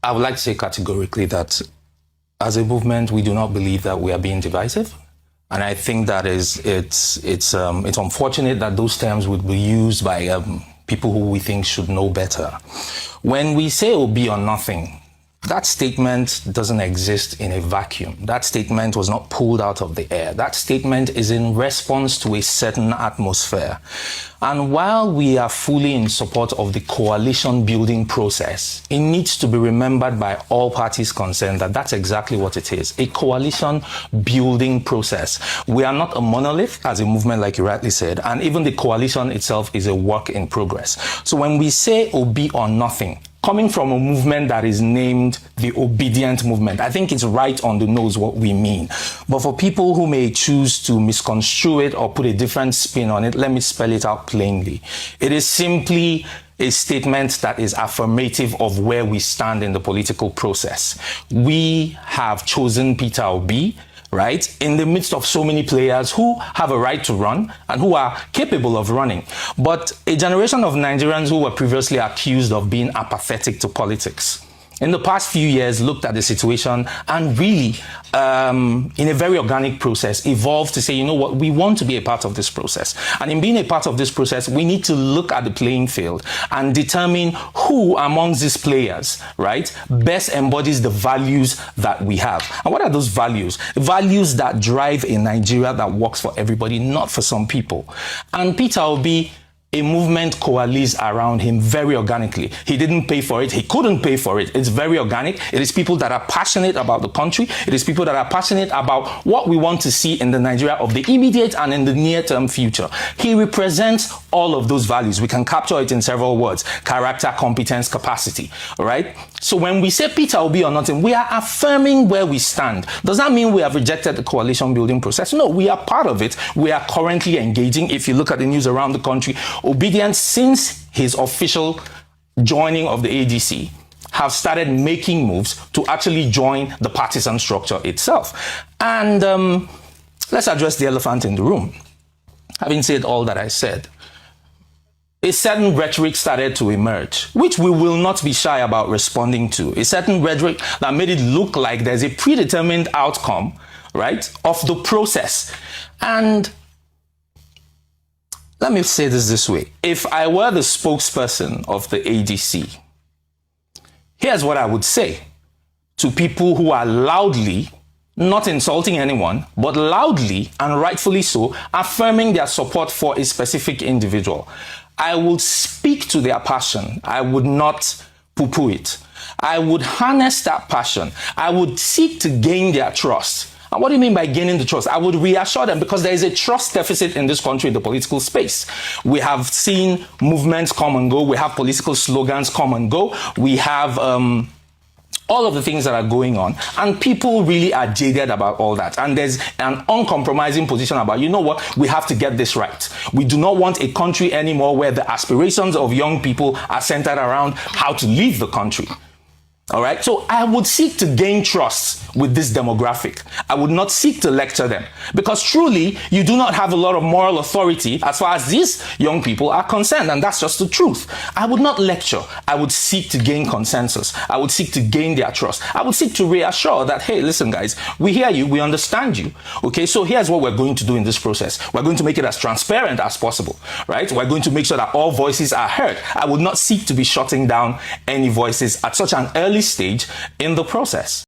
I would like to say categorically that as a movement, we do not believe that we are being divisive. And I think that it's unfortunate that those terms would be used by people who we think should know better. When we say Obi or nothing, that statement doesn't exist in a vacuum. That statement was not pulled out of the air. That statement is in response to a certain atmosphere. And while we are fully in support of the coalition building process, it needs to be remembered by all parties concerned that that's exactly what it is, a coalition building process. We are not a monolith as a movement, like you rightly said, and even the coalition itself is a work in progress. So when we say Obi or nothing, coming from a movement that is named the Obedient Movement, I think it's right on the nose what we mean. But for people who may choose to misconstrue it or put a different spin on it, let me spell it out plainly. It is simply a statement that is affirmative of where we stand in the political process. We have chosen Peter Obi, right, in the midst of so many players who have a right to run and who are capable of running. But a generation of Nigerians who were previously accused of being apathetic to politics, in the past few years, looked at the situation and really, in a very organic process, evolved to say, you know what, we want to be a part of this process. And in being a part of this process, we need to look at the playing field and determine who amongst these players, right, best embodies the values that we have. And what are those values? Values that drive a Nigeria that works for everybody, not for some people. And Peter Obi, a movement coalesced around him very organically. He didn't pay for it. He couldn't pay for it. It's very organic. It is people that are passionate about the country. It is people that are passionate about what we want to see in the Nigeria of the immediate and in the near-term future. He represents all of those values. We can capture it in several words: character, competence, capacity. All right? So when we say Peter Obi or nothing, we are affirming where we stand. Does that mean we have rejected the coalition building process? No, we are part of it. We are currently engaging. If you look at the news around the country, Obedient, since his official joining of the ADC, have started making moves to actually join the partisan structure itself. And let's address the elephant in the room. Having said all that I said, a certain rhetoric started to emerge, which we will not be shy about responding to. A certain rhetoric that made it look like there's a predetermined outcome, right, of the process. And let me say this way. If I were the spokesperson of the ADC, here's what I would say to people who are loudly, not insulting anyone, but loudly and rightfully so, affirming their support for a specific individual. I would speak to their passion. I would not poo-poo it. I would harness that passion. I would seek to gain their trust. And what do you mean by gaining the trust? I would reassure them, because there is a trust deficit in this country in the political space. We have seen movements come and go. We have political slogans come and go. We have all of the things that are going on. And people really are jaded about all that. And there's an uncompromising position about, you know what, we have to get this right. We do not want a country anymore where the aspirations of young people are centered around how to leave the country. All right. So I would seek to gain trust with this demographic. I would not seek to lecture them, because truly you do not have a lot of moral authority as far as these young people are concerned. And that's just the truth. I would not lecture. I would seek to gain consensus. I would seek to gain their trust. I would seek to reassure that, hey, listen, guys, we hear you. We understand you. OK, so here's what we're going to do in this process. We're going to make it as transparent as possible. Right. We're going to make sure that all voices are heard. I would not seek to be shutting down any voices at such an early stage in the process.